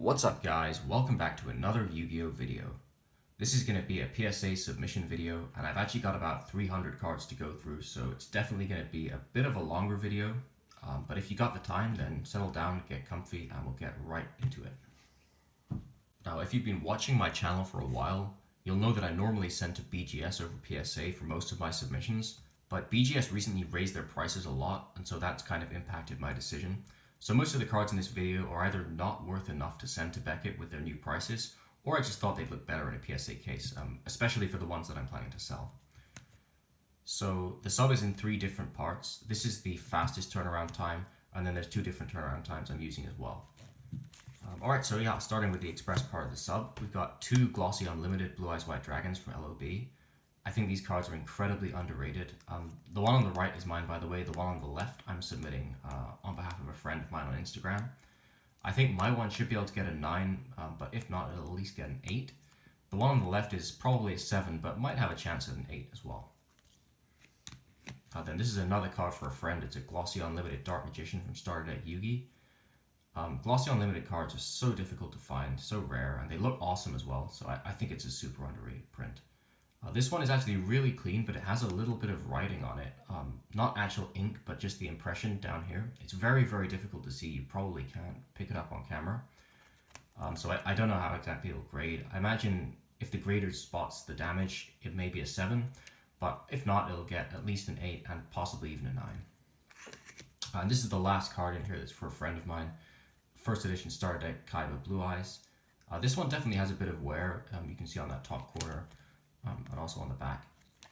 What's up guys, welcome back to another Yu-Gi-Oh video. This is going to be a PSA submission video and I've actually got about 300 cards to go through, so it's definitely going to be a bit of a longer video, but if you got the time then settle down, get comfy and we'll get right into it. Now if you've been watching my channel for a while, you'll know that I normally send to BGS over PSA for most of my submissions, but BGS recently raised their prices a lot and so that's kind of impacted my decision. So most of the cards in this video are either not worth enough to send to Beckett with their new prices, or I just thought they'd look better in a PSA case, especially for the ones that I'm planning to sell. So the sub is in 3 different parts. This is the fastest turnaround time, and then there's 2 different turnaround times I'm using as well. Alright, so yeah, starting with the express part of the sub, we've got 2 glossy unlimited Blue Eyes White Dragons from LOB. I think these cards are incredibly underrated. The one on the right is mine, by the way. The one on the left I'm submitting on behalf of a friend of mine on Instagram. I think my one should be able to get a 9, but if not, it'll at least get an 8. The one on the left is probably a 7, but might have a chance at an 8 as well. Then this is another card for a friend. It's a Glossy Unlimited Dark Magician from Started at Yugi. Glossy Unlimited cards are so difficult to find, so rare, and they look awesome as well, so I think it's a super underrated print. This one is actually really clean, but it has a little bit of writing on it. Not actual ink, but just the impression down here. It's very, very difficult to see. You probably can't pick it up on camera. So I don't know how exactly it'll grade. I imagine if the grader spots the damage, it may be a 7. But if not, it'll get at least an 8 and possibly even a 9. And this is the last card in here that's for a friend of mine. First edition starter deck, Kaiba Blue Eyes. This one definitely has a bit of wear. You can see on that top corner. And also on the back,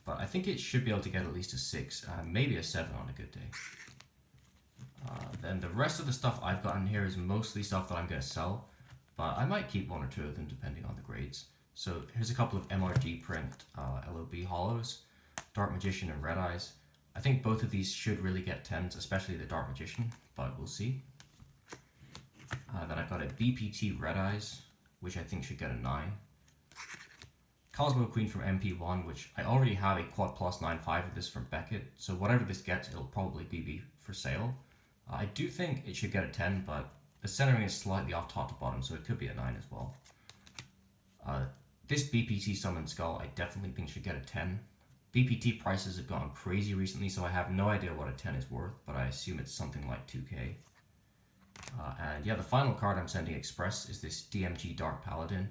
but I think it should be able to get at least a 6, maybe a 7 on a good day. Then the rest of the stuff I've got in here is mostly stuff that I'm going to sell, but I might keep 1 or 2 of them depending on the grades. So here's a couple of MRD print LOB hollows, Dark Magician and Red Eyes. I think both of these should really get 10s, especially the Dark Magician, but we'll see. Then I've got a BPT Red Eyes, which I think should get a 9. Cosmo Queen from MP1, which I already have a quad plus 9.5 of this from Beckett, so whatever this gets, it'll probably be for sale. I do think it should get a 10, but the centering is slightly off top to bottom, so it could be a 9 as well. This BPT Summon Skull I definitely think should get a 10. BPT prices have gone crazy recently, so I have no idea what a 10 is worth, but I assume it's something like 2k. And yeah, the final card I'm sending express is this DMG Dark Paladin.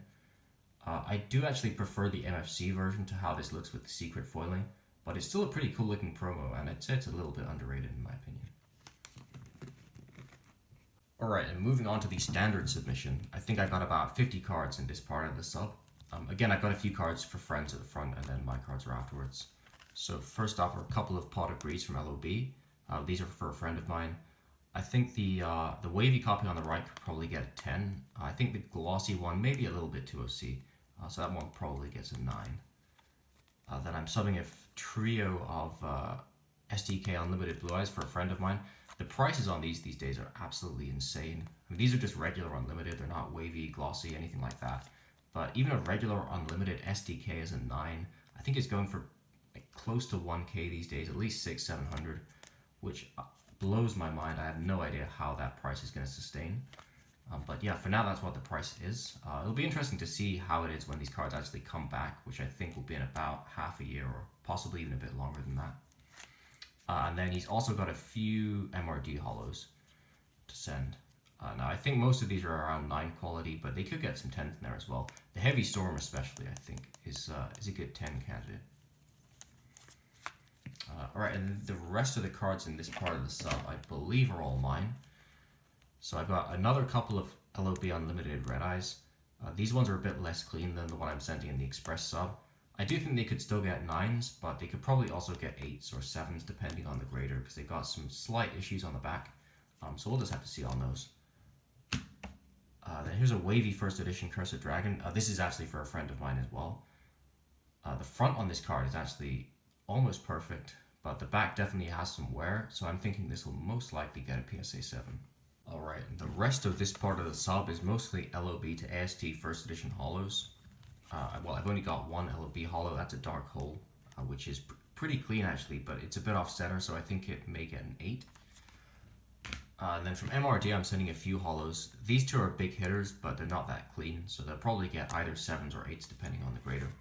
I do actually prefer the MFC version to how this looks with the secret foiling, but it's still a pretty cool looking promo, and I'd say it's a little bit underrated in my opinion. Alright, and moving on to the standard submission, I think I got about 50 cards in this part of the sub. Again, I've got a few cards for friends at the front, and then my cards are afterwards. So first up are a couple of Pot of Grease from LOB. These are for a friend of mine. I think the wavy copy on the right could probably get a 10. I think the glossy one maybe a little bit too OC. So that one probably gets a 9. Then I'm subbing a trio of SDK Unlimited Blue Eyes for a friend of mine. The prices on these days are absolutely insane. I mean, these are just regular Unlimited. They're not wavy, glossy, anything like that. But even a regular Unlimited SDK is a 9. I think it's going for like close to 1k these days, at least 600-700, which blows my mind. I have no idea how that price is going to sustain. But yeah, for now that's what the price is. It'll be interesting to see how it is when these cards actually come back, which I think will be in about half a year or possibly even a bit longer than that. And then he's also got a few MRD hollows to send. Now I think most of these are around 9 quality, but they could get some 10s in there as well. The Heavy Storm especially I think is a good 10 candidate. Alright, and the rest of the cards in this part of the sub I believe are all mine. So I've got another couple of LOB Unlimited Red Eyes. These ones are a bit less clean than the one I'm sending in the Express sub. I do think they could still get 9s, but they could probably also get 8s or 7s depending on the grader, because they've got some slight issues on the back. So we'll just have to see on those. Then here's a wavy first edition Cursed Dragon. This is actually for a friend of mine as well. The front on this card is actually almost perfect, but the back definitely has some wear, so I'm thinking this will most likely get a PSA 7. Alright, and the rest of this part of the sub is mostly LOB to AST first edition hollows. Well, I've only got 1 LOB hollow, that's a Dark Hole, which is pretty clean actually, but it's a bit off center, so I think it may get an 8. And then from MRD, I'm sending a few holos. These two are big hitters, but they're not that clean, so they'll probably get either 7s or 8s depending on the grader.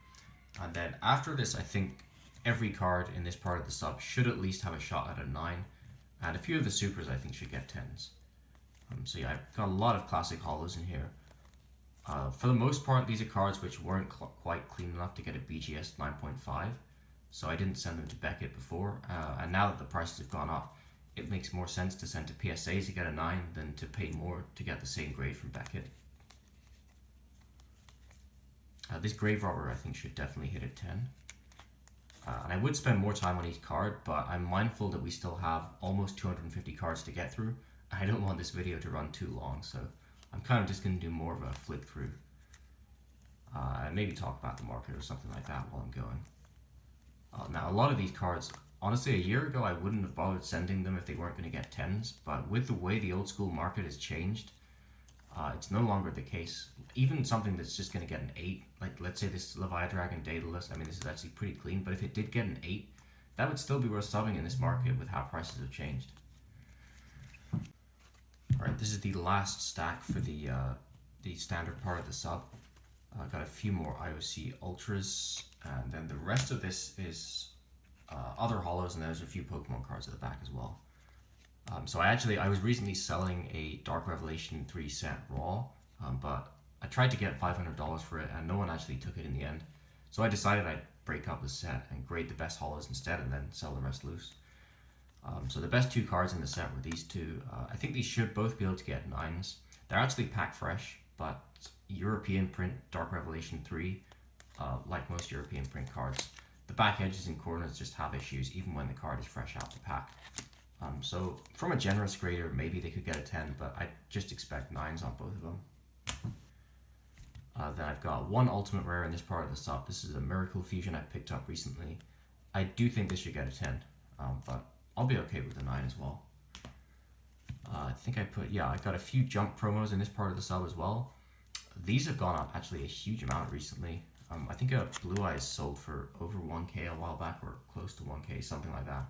And then after this, I think every card in this part of the sub should at least have a shot at a 9, and a few of the supers I think should get 10s. So yeah, I've got a lot of classic holos in here. For the most part, these are cards which weren't quite clean enough to get a BGS 9.5, so I didn't send them to Beckett before, and now that the prices have gone up, it makes more sense to send to PSA to get a 9 than to pay more to get the same grade from Beckett. This Grave Robber I think should definitely hit a 10. And I would spend more time on each card, but I'm mindful that we still have almost 250 cards to get through. I don't want this video to run too long, so I'm kind of just going to do more of a flick through. And maybe talk about the market or something like that while I'm going. Now, a lot of these cards, honestly, a year ago I wouldn't have bothered sending them if they weren't going to get 10s, but with the way the old school market has changed, it's no longer the case. Even something that's just going to get an 8, like let's say this Leviathan Dragon Daedalus, I mean this is actually pretty clean, but if it did get an 8, that would still be worth subbing in this market with how prices have changed. Alright, this is the last stack for the standard part of the sub. I've got a few more IOC Ultras, and then the rest of this is other holos, and there's a few Pokemon cards at the back as well. So I was recently selling a Dark Revelation 3 set raw, but I tried to get $500 for it and no one actually took it in the end. So I decided I'd break up the set and grade the best holos instead and then sell the rest loose. So the best 2 cards in the set were these 2. I think these should both be able to get 9s. They're actually pack fresh, but European print Dark Revelation 3, like most European print cards, the back edges and corners just have issues even when the card is fresh out the pack. So from a generous grader, maybe they could get a 10, but I just expect 9s on both of them. Then I've got one ultimate rare in this part of the sub. This is a Miracle Fusion I picked up recently. I do think this should get a 10, but I'll be okay with a 9 as well. I think I got a few jump promos in this part of the sub as well. These have gone up actually a huge amount recently. I think a Blue Eyes sold for over 1k a while back, or close to 1k, something like that,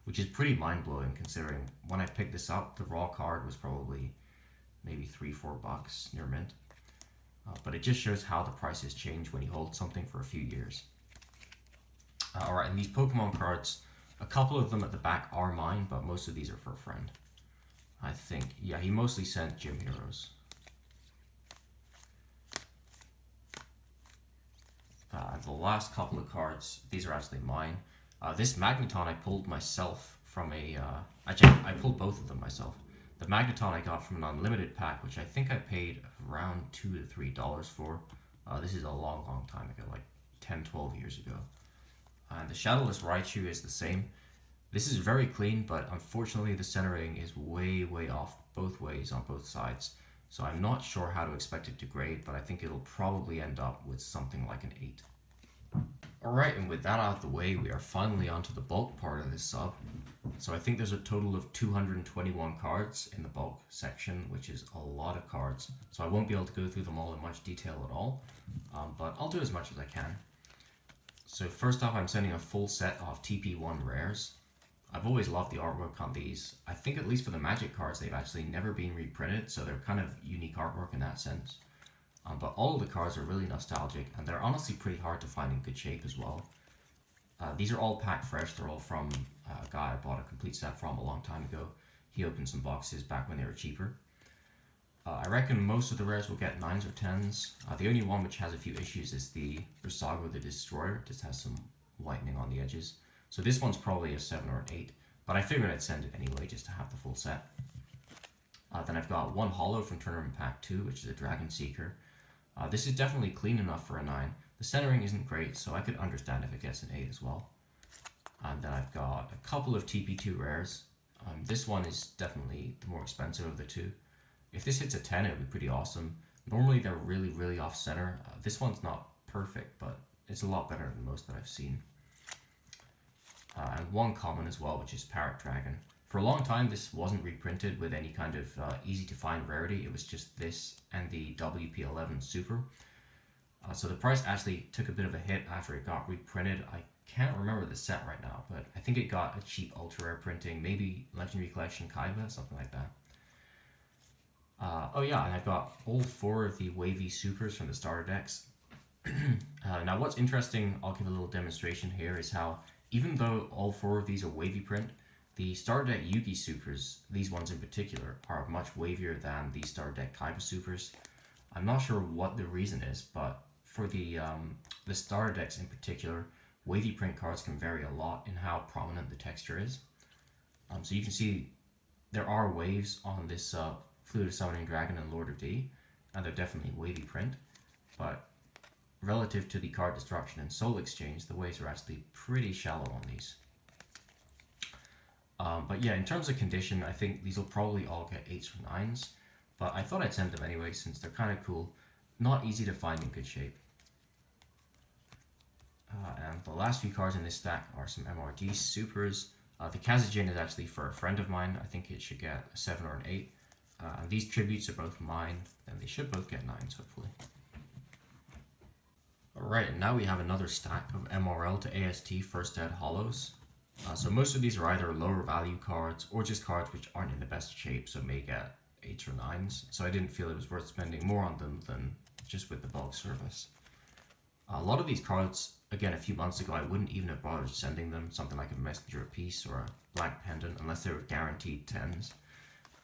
which is pretty mind-blowing considering when I picked this up, the raw card was probably maybe $3-4 near mint. But it just shows how the prices change when you hold something for a few years. Alright, and these Pokemon cards, a couple of them at the back are mine, but most of these are for a friend. I think, yeah, he mostly sent Gym Heroes. And the last couple of cards, these are actually mine. This Magneton I pulled myself from actually I pulled both of them myself. The Magneton I got from an unlimited pack, which I think I paid around $2 to $3 for. This is a long time ago, like 10-12 years ago. And the Shadowless Raichu is the same. This is very clean, but unfortunately the centering is way off both ways on both sides. So I'm not sure how to expect it to grade, but I think it'll probably end up with something like an 8. Alright, and with that out of the way, we are finally onto the bulk part of this sub. So I think there's a total of 221 cards in the bulk section, which is a lot of cards. So I won't be able to go through them all in much detail at all, but I'll do as much as I can. So first off, I'm sending a full set of TP1 rares. I've always loved the artwork on these. I think at least for the Magic cards, they've actually never been reprinted, so they're kind of unique artwork in that sense. But all of the cards are really nostalgic, and they're honestly pretty hard to find in good shape as well. These are all packed fresh. They're all from a guy I bought a complete set from a long time ago. He opened some boxes back when they were cheaper. I reckon most of the rares will get 9s or 10s. The only one which has a few issues is the Ursago the Destroyer. It just has some whitening on the edges. So this one's probably a 7 or an 8, but I figured I'd send it anyway just to have the full set. Then I've got one holo from Tournament Pack 2, which is a Dragon Seeker. This is definitely clean enough for a 9. The centering isn't great, so I could understand if it gets an 8 as well. And then I've got a couple of TP2 rares. This one is definitely the more expensive of the two. If this hits a 10, it would be pretty awesome. Normally they're really off center. This one's not perfect, but it's a lot better than most that I've seen. And one common as well, which is Parrot Dragon. For a long time, this wasn't reprinted with any kind of easy to find rarity. It was just this and the WP11 Super. So the price actually took a bit of a hit after it got reprinted. I can't remember the set right now, but I think it got a cheap ultra rare printing, maybe Legendary Collection Kaiba, something like that. Oh yeah, and I've got all 4 of the wavy supers from the starter decks. Now what's interesting, I'll give a little demonstration here, is how even though all 4 of these are wavy print, the starter deck Yugi supers, these ones in particular, are much wavier than the starter deck Kaiba supers. I'm not sure what the reason is, but for the starter decks in particular, wavy print cards can vary a lot in how prominent the texture is. So you can see there are waves on this Fluid of Summoning Dragon and Lord of D, and they're definitely wavy print, but relative to the card destruction and soul exchange, the waves are actually pretty shallow on these. But yeah, in terms of condition, I think these will probably all get 8s or 9s, but I thought I'd send them anyway since they're kind of cool, not easy to find in good shape. And the last few cards in this stack are some MRD supers. The Kazajin is actually for a friend of mine. I think it should get a 7 or an 8. And these tributes are both mine, and they should both get 9s hopefully. Alright, and now we have another stack of MRL to AST first ed holos. So most of these are either lower value cards or just cards which aren't in the best shape, so may get 8s or 9s. So I didn't feel it was worth spending more on them than just with the bulk service. A lot of these cards, again, a few months ago, I wouldn't even have bothered sending them, something like a Messenger of Peace or a Black Pendant, unless they were guaranteed 10s.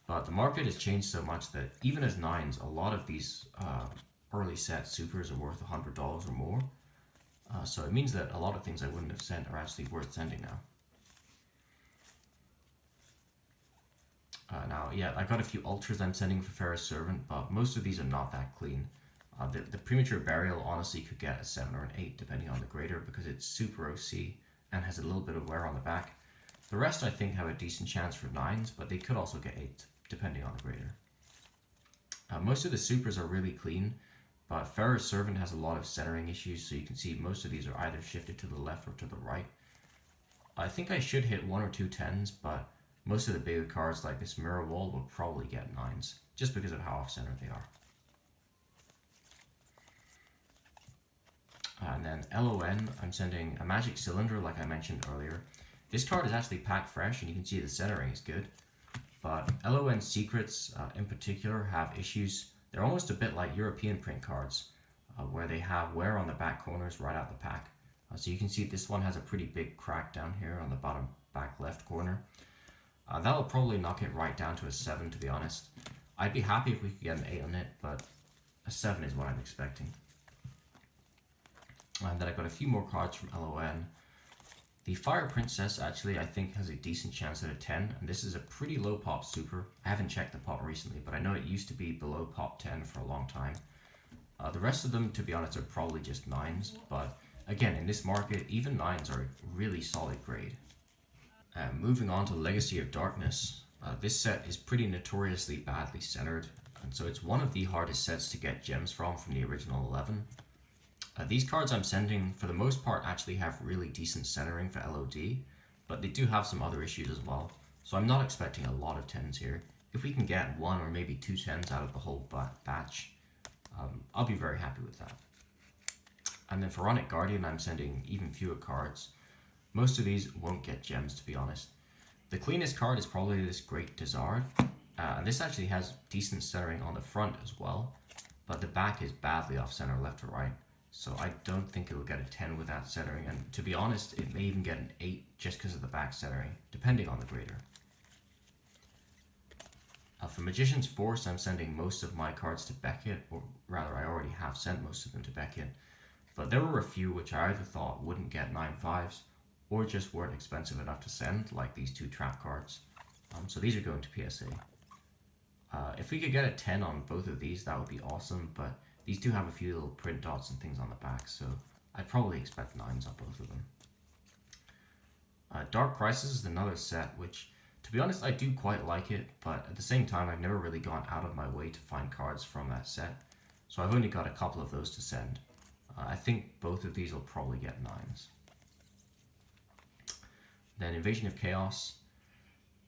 But the market has changed so much that even as 9s, a lot of these early set supers are worth $100 or more. So it means that a lot of things I wouldn't have sent are actually worth sending now. Now, yeah, I got a few ultras I'm sending for Ferris Servant, but most of these are not that clean. The Premature Burial honestly could get a 7 or an 8 depending on the grader because it's super OC and has a little bit of wear on the back. The rest I think have a decent chance for 9s, but they could also get 8 depending on the grader. Most of the supers are really clean, but Ferris Servant has a lot of centering issues, so you can see most of these are either shifted to the left or to the right. I think I should hit 1 or 2 10s, but most of the bigger cards like this Mirror Wall will probably get 9s, just because of how off-center they are. And then LON, I'm sending a Magic Cylinder like I mentioned earlier. This card is actually packed fresh and you can see the centering is good. But LON Secrets in particular have issues. They're almost a bit like European print cards where they have wear on the back corners right out the pack. So you can see this one has a pretty big crack down here on the bottom back left corner. That'll probably knock it right down to a 7 to be honest. I'd be happy if we could get an 8 on it, but a 7 is what I'm expecting. And then I got a few more cards from LON. The Fire Princess actually I think has a decent chance at a 10, and this is a pretty low pop super. I haven't checked the pop recently, but I know it used to be below pop 10 for a long time. The rest of them, to be honest, are probably just 9s, but again, in this market, even 9s are a really solid grade. Moving on to Legacy of Darkness, this set is pretty notoriously badly centered, and so it's one of the hardest sets to get gems from the original 11. These cards I'm sending, for the most part, actually have really decent centering for LOD, but they do have some other issues as well, so I'm not expecting a lot of 10s here. If we can get 1 or maybe 2 10s out of the whole batch, I'll be very happy with that. And then for Pharaonic Guardian, I'm sending even fewer cards. Most of these won't get gems, to be honest. The cleanest card is probably this Great Dizard, and this actually has decent centering on the front as well, but the back is badly off center left or right. So I don't think it will get a 10 with that centering, and to be honest, it may even get an 8 just because of the back centering, depending on the grader. For Magician's Force, I'm sending most of my cards to Beckett, or rather I already have sent most of them to Beckett, but there were a few which I either thought wouldn't get 9/5s, or just weren't expensive enough to send, like these 2 trap cards. So these are going to PSA. If we could get a 10 on both of these, that would be awesome, but these do have a few little print dots and things on the back, so I'd probably expect 9s on both of them. Dark Crisis is another set which, to be honest, I do quite like it, but at the same time, I've never really gone out of my way to find cards from that set, so I've only got a couple of those to send. I think both of these will probably get 9s. Then Invasion of Chaos,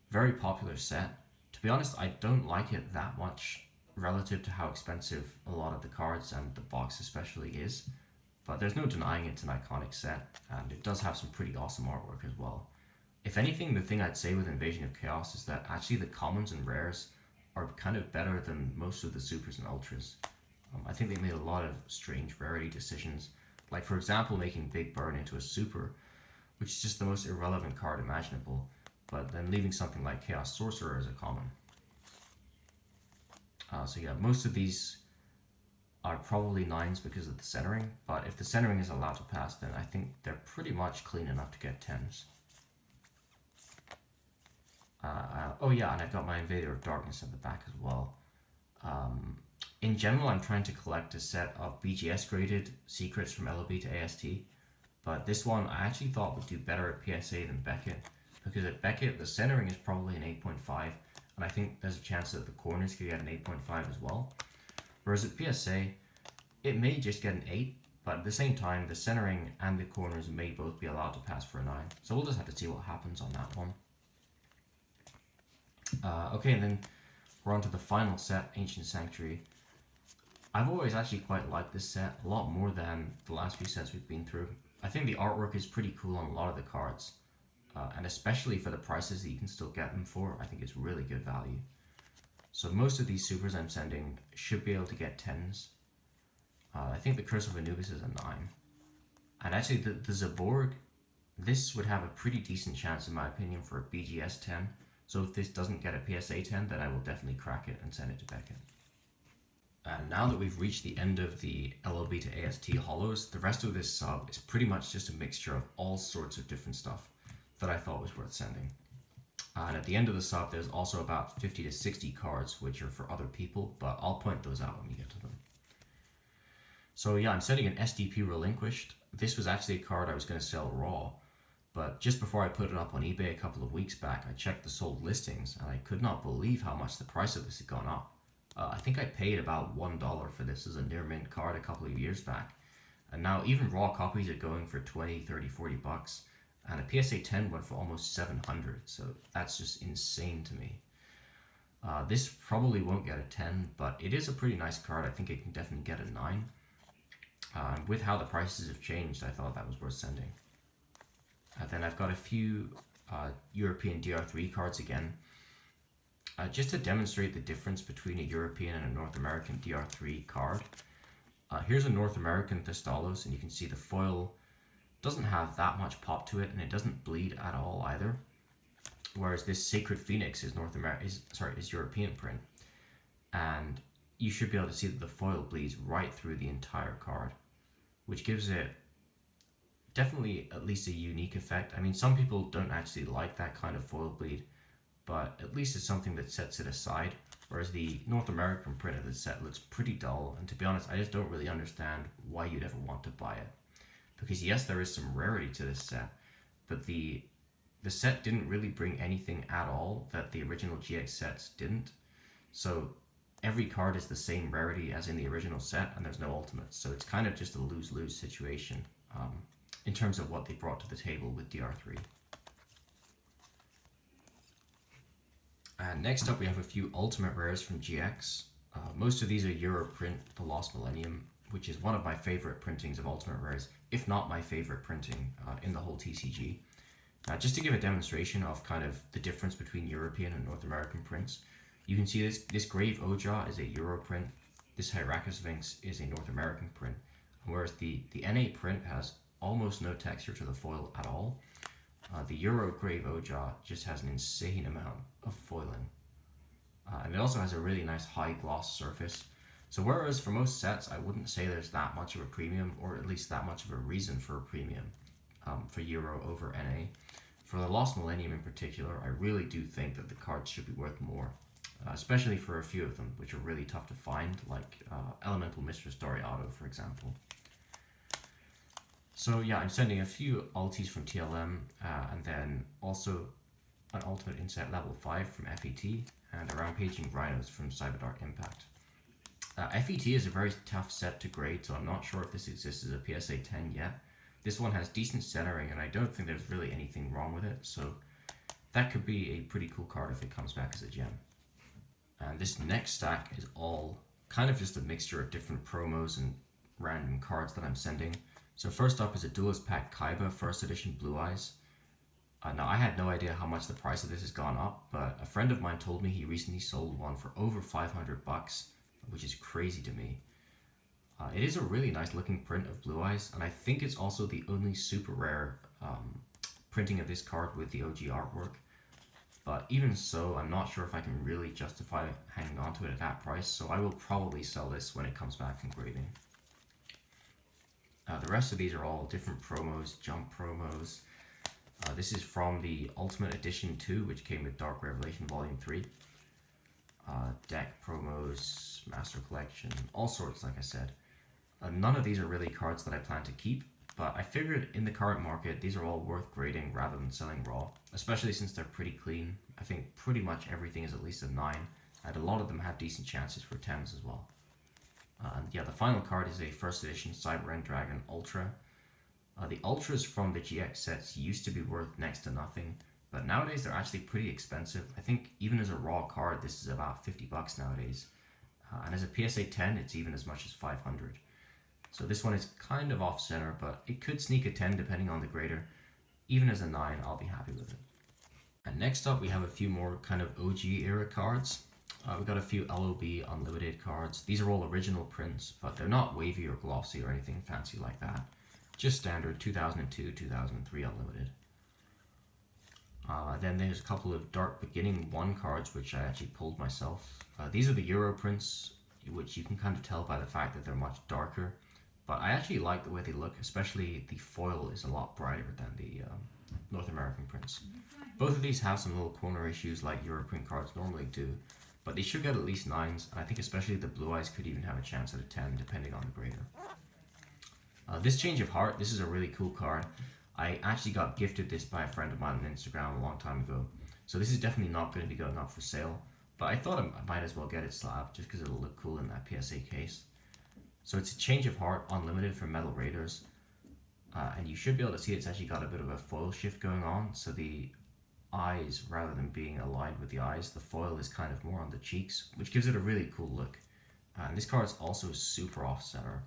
very popular set. To be honest, I don't like it that much relative to how expensive a lot of the cards and the box especially is, but there's no denying it's an iconic set, and it does have some pretty awesome artwork as well. If anything, the thing I'd say with Invasion of Chaos is that actually the commons and rares are kind of better than most of the supers and ultras. I think they made a lot of strange rarity decisions, like for example making Big Burn into a super, which is just the most irrelevant card imaginable, but then leaving something like Chaos Sorcerer as a common. So yeah, most of these are probably 9s because of the centering, but if the centering is allowed to pass, then I think they're pretty much clean enough to get 10s. Oh yeah, and I've got my Invader of Darkness at the back as well. In general, I'm trying to collect a set of BGS graded secrets from LOB to AST, but this one I actually thought would do better at PSA than Beckett, because at Beckett the centering is probably an 8.5, and I think there's a chance that the corners could get an 8.5 as well. Whereas at PSA, it may just get an 8, but at the same time, the centering and the corners may both be allowed to pass for a 9. So we'll just have to see what happens on that one. Okay, and then we're on to the final set, Ancient Sanctuary. I've always actually quite liked this set a lot more than the last few sets we've been through. I think the artwork is pretty cool on a lot of the cards, and especially for the prices that you can still get them for, I think it's really good value. So most of these supers I'm sending should be able to get 10s. I think the Curse of Anubis is a 9. And actually the Zaborg, this would have a pretty decent chance in my opinion for a BGS 10. So if this doesn't get a PSA 10, then I will definitely crack it and send it to Beckett. And now that we've reached the end of the LOB to AST holos, the rest of this sub is pretty much just a mixture of all sorts of different stuff that I thought was worth sending. And at the end of the sub, there's also about 50 to 60 cards, which are for other people, but I'll point those out when we get to them. So yeah, I'm sending an SDP Relinquished. This was actually a card I was going to sell raw, but just before I put it up on eBay a couple of weeks back, I checked the sold listings, and I could not believe how much the price of this had gone up. I think I paid about $1 for this as a near mint card a couple of years back, and now even raw copies are going for 20, 30, 40 bucks, and a PSA 10 went for almost 700, so that's just insane to me. This probably won't get a 10, but it is a pretty nice card. I think it can definitely get a 9. With how the prices have changed, I thought that was worth sending. Then I've got a few European DR3 cards again. Just to demonstrate the difference between a European and a North American DR3 card. Here's a North American Thestalos, and you can see the foil doesn't have that much pop to it, and it doesn't bleed at all either. Whereas this Sacred Phoenix is is European print, and you should be able to see that the foil bleeds right through the entire card, which gives it definitely at least a unique effect. I mean, some people don't actually like that kind of foil bleed, but at least it's something that sets it aside, whereas the North American print of the set looks pretty dull, and to be honest, I just don't really understand why you'd ever want to buy it. Because yes, there is some rarity to this set, but the set didn't really bring anything at all that the original GX sets didn't. So every card is the same rarity as in the original set, and there's no ultimates, so it's kind of just a lose-lose situation in terms of what they brought to the table with DR3. And next up we have a few ultimate rares from GX. Most of these are Euro print, The Lost Millennium, which is one of my favorite printings of ultimate rares, if not my favorite printing in the whole TCG. Just to give a demonstration of kind of the difference between European and North American prints, you can see this Grave Oja is a Euro print, this Hyracosphinx is a North American print, whereas the NA print has almost no texture to the foil at all. The Euro Grave Oja just has an insane amount of foiling. And it also has a really nice high gloss surface. So whereas for most sets, I wouldn't say there's that much of a premium, or at least that much of a reason for a premium for Euro over NA. For the Lost Millennium in particular, I really do think that the cards should be worth more, especially for a few of them, which are really tough to find, like Elemental Mistress Doriato, for example. So yeah, I'm sending a few ultis from TLM, and then also an Ultimate Inset level 5 from FET, and a Rampaging Rhinos from Cyberdark Impact. FET is a very tough set to grade, so I'm not sure if this exists as a PSA 10 yet. This one has decent centering, and I don't think there's really anything wrong with it, so that could be a pretty cool card if it comes back as a gem. And this next stack is all kind of just a mixture of different promos and random cards that I'm sending. So first up is a Duelist Pack Kaiba First Edition Blue Eyes. Now, I had no idea how much the price of this has gone up, but a friend of mine told me he recently sold one for over 500 bucks, which is crazy to me. It is a really nice looking print of Blue Eyes, and I think it's also the only super rare printing of this card with the OG artwork. But even so, I'm not sure if I can really justify hanging on to it at that price, so I will probably sell this when it comes back from grading. The rest of these are all different promos, jump promos. This is from the Ultimate Edition 2, which came with Dark Revelation Volume 3. Deck promos, Master Collection, all sorts, like I said. None of these are really cards that I plan to keep, but I figured in the current market, these are all worth grading rather than selling raw, especially since they're pretty clean. I think pretty much everything is at least a 9, and a lot of them have decent chances for 10s as well. And yeah, the final card is a first edition Cyber End Dragon Ultra. The Ultras from the GX sets used to be worth next to nothing, but nowadays they're actually pretty expensive. I think even as a raw card, this is about 50 bucks nowadays. And as a PSA 10, it's even as much as 500. So this one is kind of off center, but it could sneak a 10 depending on the grader. Even as a 9, I'll be happy with it. And next up, we have a few more kind of OG era cards. We've got a few LOB Unlimited cards. These are all original prints, but they're not wavy or glossy or anything fancy like that. Just standard 2002, 2003 Unlimited. Then there's a couple of Dark Beginning 1 cards, which I actually pulled myself. These are the Euro prints, which you can kind of tell by the fact that they're much darker. But I actually like the way they look, especially the foil is a lot brighter than the North American prints. Both of these have some little corner issues like Euro print cards normally do, but they should get at least 9s, and I think especially the Blue Eyes could even have a chance at a 10 depending on the grader. This Change of Heart, this is a really cool card. I actually got gifted this by a friend of mine on Instagram a long time ago, so this is definitely not going to be going up for sale, but I thought I might as well get it slabbed just because it'll look cool in that PSA case. So it's a Change of Heart Unlimited from Metal Raiders, and you should be able to see it's actually got a bit of a foil shift going on, so the eyes, rather than being aligned with the eyes, the foil is kind of more on the cheeks, which gives it a really cool look. And this card is also super off-center,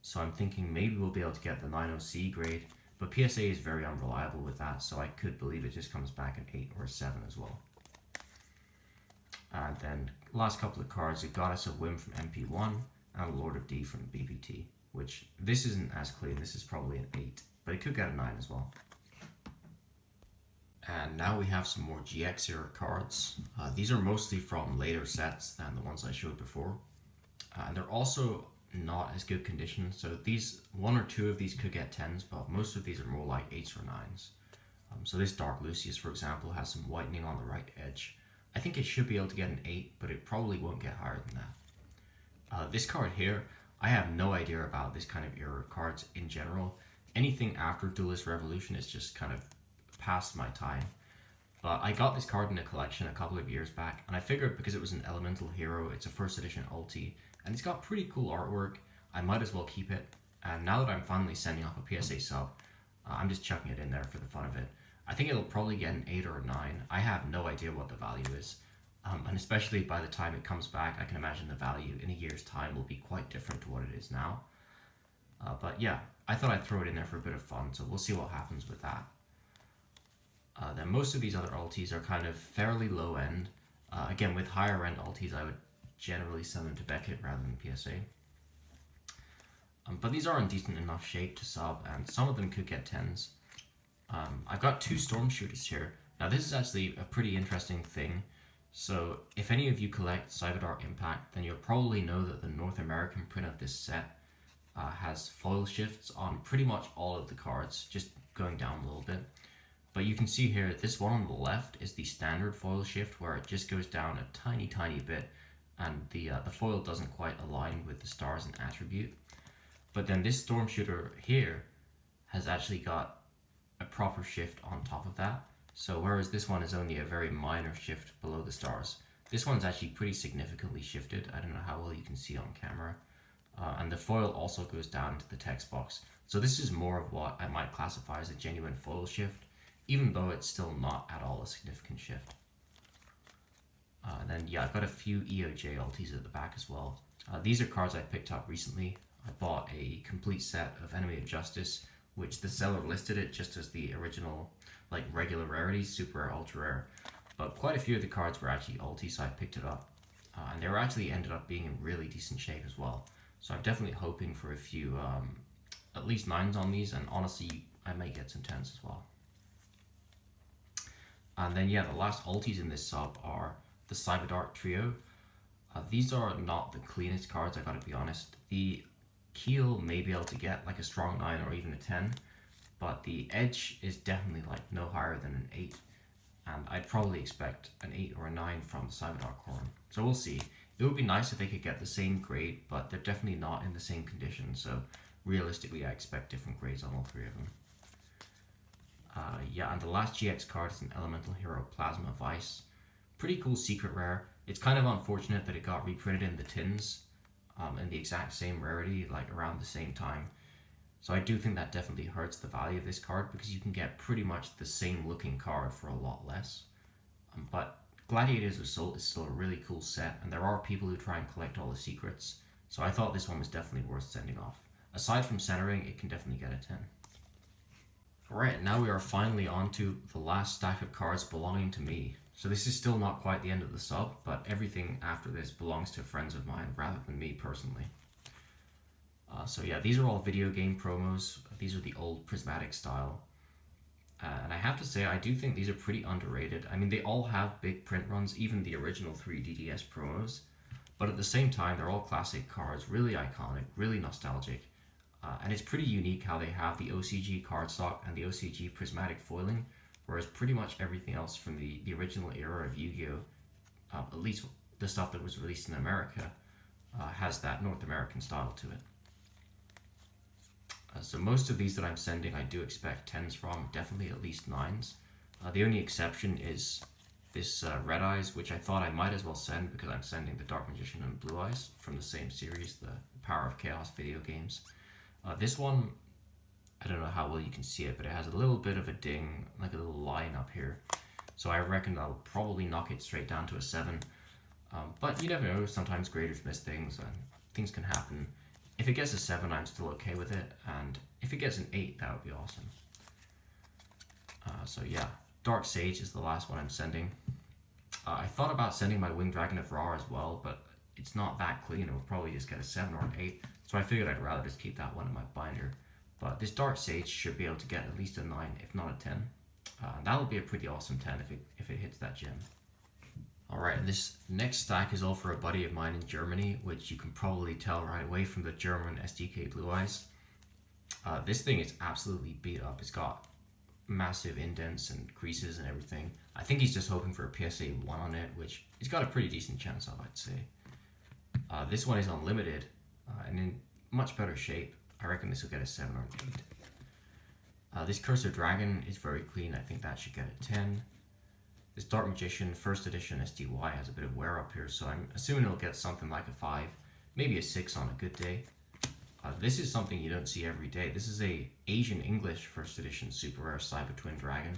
so I'm thinking maybe we'll be able to get the 90C grade, but PSA is very unreliable with that, so I could believe it just comes back an 8 or a 7 as well. And then last couple of cards, a Goddess of Whim from MP1, and a Lord of D from BBT, which this isn't as clean, this is probably an 8, but it could get a 9 as well. And now we have some more GX era cards. These are mostly from later sets than the ones I showed before. And they're also not as good condition, so these, 1 or 2 of these could get 10s, but most of these are more like 8s or 9s. So this Dark Lucius, for example, has some whitening on the right edge. I think it should be able to get an 8, but it probably won't get higher than that. This card here, I have no idea about this kind of era cards in general. Anything after Duelist Revolution is just kind of past my time. But I got this card in a collection a couple of years back, and I figured because it was an elemental hero, it's a first edition ulti, and it's got pretty cool artwork, I might as well keep it. And now that I'm finally sending off a PSA sub, I'm just chucking it in there for the fun of it. I think it'll probably get an 8 or a 9. I have no idea what the value is. And especially by the time it comes back, I can imagine the value in a year's time will be quite different to what it is now. But yeah, I thought I'd throw it in there for a bit of fun, so we'll see what happens with that. Then most of these other ultis are kind of fairly low end. Again, with higher end ultis, I would generally send them to Beckett rather than PSA. But these are in decent enough shape to sub, and some of them could get 10s. I've got 2 Storm Shooters here. Now this is actually a pretty interesting thing. So if any of you collect Cyberdark Impact, then you'll probably know that the North American print of this set has foil shifts on pretty much all of the cards, just going down a little bit. But you can see here, this one on the left is the standard foil shift, where it just goes down a tiny bit, and the foil doesn't quite align with the stars and attribute. But then this Storm Shooter here has actually got a proper shift on top of that. So whereas this one is only a very minor shift below the stars, this one's actually pretty significantly shifted. I don't know how well you can see on camera. And the foil also goes down to the text box. So this is more of what I might classify as a genuine foil shift, even though it's still not at all a significant shift. And then yeah, I've got a few EOJ ultis at the back as well. These are cards I picked up recently. I bought a complete set of Enemy of Justice which the seller listed it just as the original, like regular rarity, super rare, ultra rare. But quite a few of the cards were actually ulti, so I picked it up. And they were actually ended up being in really decent shape as well. So I'm definitely hoping for a few, at least 9s on these, and honestly, I may get some 10s as well. And then yeah, the last ultis in this sub are the Cyberdark Trio. These are not the cleanest cards, I gotta be honest. The Keel may be able to get like a strong 9 or even a 10, but the Edge is definitely like no higher than an 8. And I'd probably expect an 8 or a 9 from the Cyberdark Horn. So we'll see. It would be nice if they could get the same grade, but they're definitely not in the same condition. So realistically, I expect different grades on all three of them. Yeah, and the last GX card is an Elemental Hero Plasma Vice. Pretty cool secret rare. It's kind of unfortunate that it got reprinted in the tins in the exact same rarity, like around the same time. So I do think that definitely hurts the value of this card because you can get pretty much the same looking card for a lot less. But Gladiator's Assault is still a really cool set, and there are people who try and collect all the secrets. So I thought this one was definitely worth sending off. Aside from centering, it can definitely get a 10. Alright, now we are finally on to the last stack of cards belonging to me. So this is still not quite the end of the sub, but everything after this belongs to friends of mine rather than me personally. So yeah, these are all video game promos. These are the old prismatic style. And I have to say, I do think these are pretty underrated. I mean, they all have big print runs, even the original 3DDS promos. But at the same time, they're all classic cards, really iconic, really nostalgic. And it's pretty unique how they have the OCG cardstock and the OCG prismatic foiling, whereas pretty much everything else from the original era of Yu-Gi-Oh!, at least the stuff that was released in America, has that North American style to it. So most of these that I'm sending, I do expect 10s from, definitely at least 9s. The only exception is this Red Eyes, which I thought I might as well send because I'm sending the Dark Magician and Blue Eyes from the same series, the Power of Chaos video games. This one, I don't know how well you can see it, but it has a little bit of a ding, like a little line up here. So I reckon I'll probably knock it straight down to a 7. But you never know, sometimes graders miss things and things can happen. If it gets a 7, I'm still okay with it, and if it gets an 8, that would be awesome. So yeah, Dark Sage is the last one I'm sending. I thought about sending my Winged Dragon of Ra as well, but it's not that clean. It will probably just get a 7 or an 8, so I figured I'd rather just keep that one in my binder. But this Dark Sage should be able to get at least a 9, if not a 10. That'll be a pretty awesome 10 if it hits that gem. Alright, and this next stack is all for a buddy of mine in Germany, which you can probably tell right away from the German SDK Blue Eyes. This thing is absolutely beat up. It's got massive indents and creases and everything. I think he's just hoping for a PSA 1 on it, which he's got a pretty decent chance of, I'd say. This one is unlimited and in much better shape. I reckon this will get a 7 or an 8. This Cursor Dragon is very clean. I think that should get a 10. This Dark Magician first edition SDY has a bit of wear up here, so I'm assuming it'll get something like a 5, maybe a 6 on a good day. This is something you don't see every day. This is a Asian English first edition super rare Cyber Twin Dragon.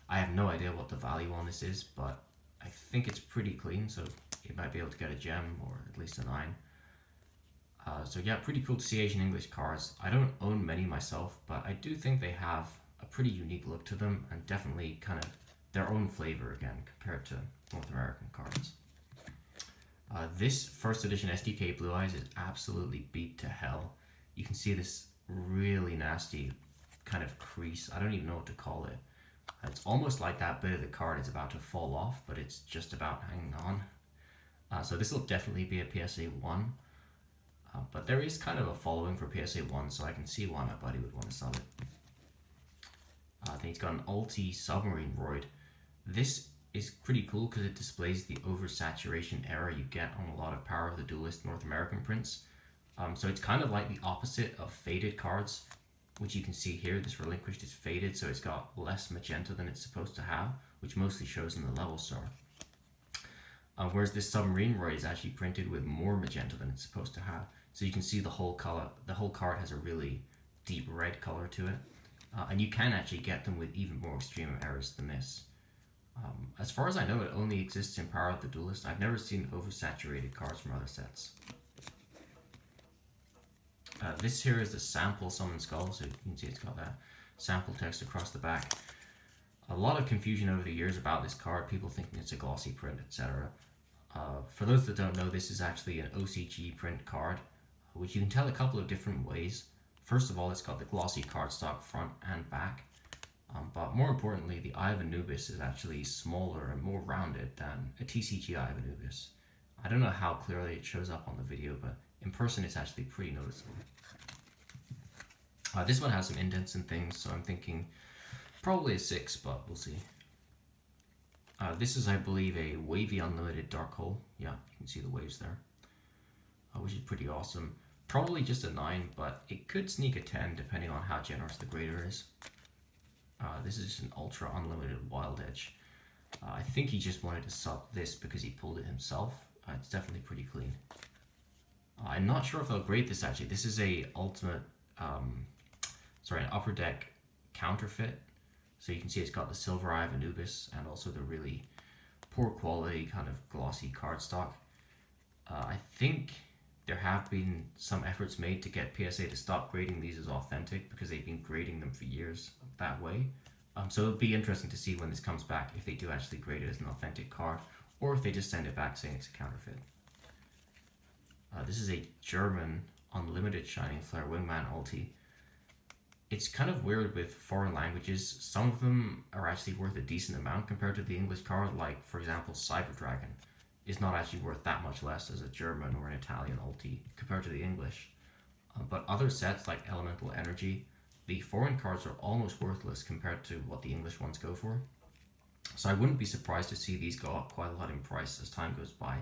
I have no idea what the value on this is, but I think it's pretty clean, so it might be able to get a gem or at least a 9. So yeah, pretty cool to see Asian English cards. I don't own many myself, but I do think they have a pretty unique look to them and definitely kind of their own flavor again compared to North American cards. This first edition SDK Blue Eyes is absolutely beat to hell. You can see this really nasty kind of crease. I don't even know what to call it. It's almost like that bit of the card is about to fall off, but it's just about hanging on. So this will definitely be a PSA 1. But there is kind of a following for PSA 1, so I can see why my buddy would want to sell it. Then he's got an Ulti Submarine Roid. This is pretty cool because it displays the oversaturation error you get on a lot of Power of the Duelist North American prints. So it's kind of like the opposite of faded cards, which you can see here. This Relinquished is faded, so it's got less magenta than it's supposed to have, which mostly shows in the level star. Whereas this Submarine Roid is actually printed with more magenta than it's supposed to have. So you can see the whole color, the whole card has a really deep red color to it. And you can actually get them with even more extreme errors than this. As far as I know, it only exists in Power of the Duelist. I've never seen oversaturated cards from other sets. This here is the sample summon skull, so you can see it's got that sample text across the back. A lot of confusion over the years about this card, people thinking it's a glossy print, etc. For those that don't know, this is actually an OCG print card, which you can tell a couple of different ways. First of all, it's got the glossy cardstock front and back, but more importantly, the Eye of Anubis is actually smaller and more rounded than a TCG Eye of Anubis. I don't know how clearly it shows up on the video, but in person it's actually pretty noticeable. This one has some indents and things, so I'm thinking probably a 6, but we'll see. This is, I believe, a wavy unlimited dark hole. Yeah, you can see the waves there, which is pretty awesome. Probably just a 9, but it could sneak a 10 depending on how generous the grader is. This is just an ultra unlimited wild edge. I think he just wanted to sub this because he pulled it himself. It's definitely pretty clean. I'm not sure if I'll grade this actually. This is a ultimate, an upper deck counterfeit. So you can see it's got the silver Eye of Anubis and also the really poor quality kind of glossy cardstock. I think there have been some efforts made to get PSA to stop grading these as authentic because they've been grading them for years that way. So it'll be interesting to see when this comes back if they do actually grade it as an authentic card or if they just send it back saying it's a counterfeit. This is a German unlimited Shining Flare Wingman ulti. It's kind of weird with foreign languages. Some of them are actually worth a decent amount compared to the English card, like for example Cyber Dragon is not actually worth that much less as a German or an Italian ulti compared to the English. But other sets like Elemental Energy, the foreign cards are almost worthless compared to what the English ones go for. So I wouldn't be surprised to see these go up quite a lot in price as time goes by,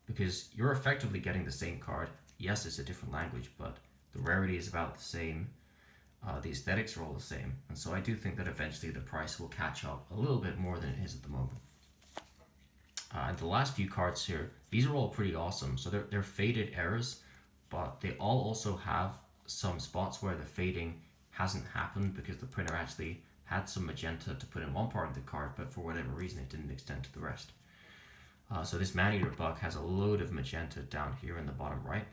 because you're effectively getting the same card. Yes, it's a different language, but the rarity is about the same. The aesthetics are all the same, and so I do think that eventually the price will catch up a little bit more than it is at the moment. And the last few cards here, these are all pretty awesome. So they're faded errors, but they all also have some spots where the fading hasn't happened because the printer actually had some magenta to put in one part of the card, but for whatever reason it didn't extend to the rest. So this Maneater bug has a load of magenta down here in the bottom right.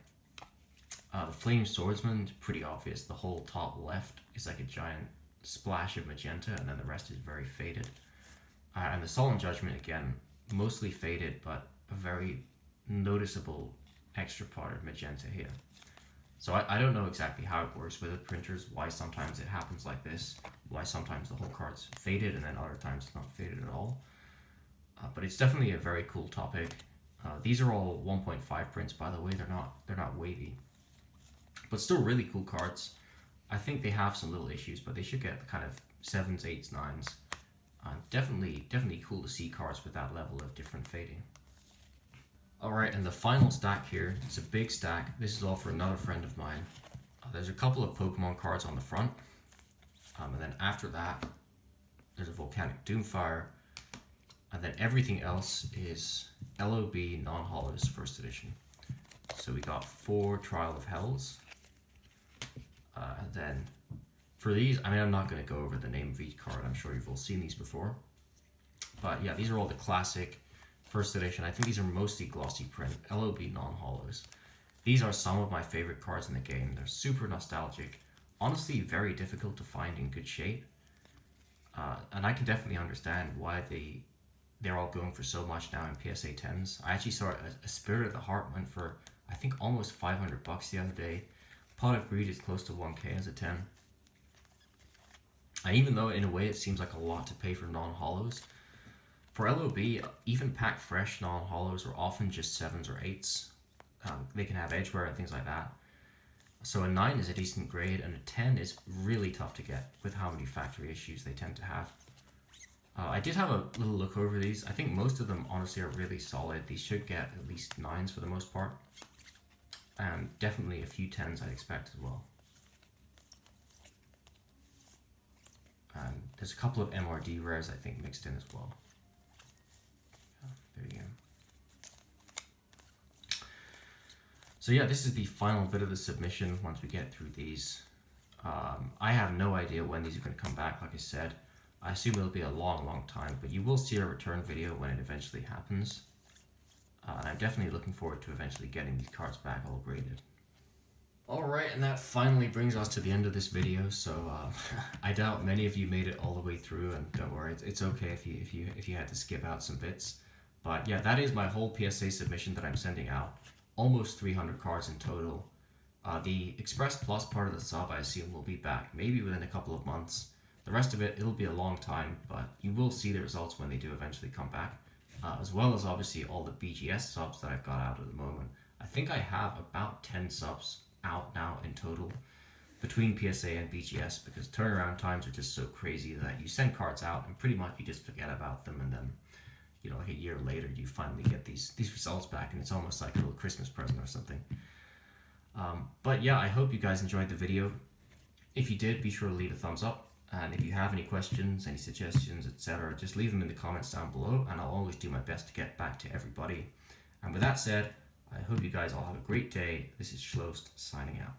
The Flame Swordsman, pretty obvious. The whole top left is like a giant splash of magenta, and then the rest is very faded. And the Solemn Judgment, again, mostly faded, but a very noticeable extra part of magenta here. So I don't know exactly how it works with the printers, why sometimes it happens like this, why sometimes the whole card's faded and then other times it's not faded at all. But it's definitely a very cool topic. These are all 1.5 prints, by the way. They're not wavy, but still really cool cards. I think they have some little issues, but they should get kind of 7s, 8s, 9s. Definitely cool to see cards with that level of different fading. Alright, and the final stack here, it's a big stack. This is all for another friend of mine. There's a couple of Pokemon cards on the front, and then after that there's a Volcanic Doomfire, and then everything else is LOB non-holos first edition. So we got 4 Trial of Hells, and then for these, I mean, I'm not going to go over the name of each card. I'm sure you've all seen these before. But yeah, these are all the classic first edition. I think these are mostly glossy print, LOB non-holos. These are some of my favorite cards in the game. They're super nostalgic. Honestly, very difficult to find in good shape. And I can definitely understand why they're all going for so much now in PSA 10s. I actually saw a Spirit of the Heart went for, I think, almost $500 the other day. Pot of Greed is close to 1k as a 10. And even though in a way it seems like a lot to pay for non-holos, for LOB, even packed fresh non-holos are often just 7s or 8s. They can have edgeware and things like that. So a 9 is a decent grade, and a 10 is really tough to get with how many factory issues they tend to have. I did have a little look over these. I think most of them honestly are really solid. These should get at least 9s for the most part. And definitely a few 10s I'd expect as well. And there's a couple of MRD rares I think mixed in as well. There you go. So yeah, this is the final bit of the submission once we get through these. I have no idea when these are going to come back, like I said. I assume it'll be a long time, but you will see a return video when it eventually happens. And I'm definitely looking forward to eventually getting these cards back all graded. Alright, and that finally brings us to the end of this video, so I doubt many of you made it all the way through, and don't worry, it's okay if you had to skip out some bits. But yeah, that is my whole PSA submission that I'm sending out. Almost 300 cards in total. The Express Plus part of the sub, I assume, will be back, maybe within a couple of months. The rest of it, it'll be a long time, but you will see the results when they do eventually come back. As well as obviously all the BGS subs that I've got out at the moment. I think I have about 10 subs out now in total between PSA and BGS, because turnaround times are just so crazy that you send cards out and pretty much you just forget about them, and then like a year later you finally get these results back, and it's almost like a little Christmas present or something. But yeah, I hope you guys enjoyed the video. If you did, be sure to leave a thumbs up, and if you have any questions, any suggestions, etc., just leave them in the comments down below, and I'll always do my best to get back to everybody. And with that said, I hope you guys all have a great day. This is Schlost signing out.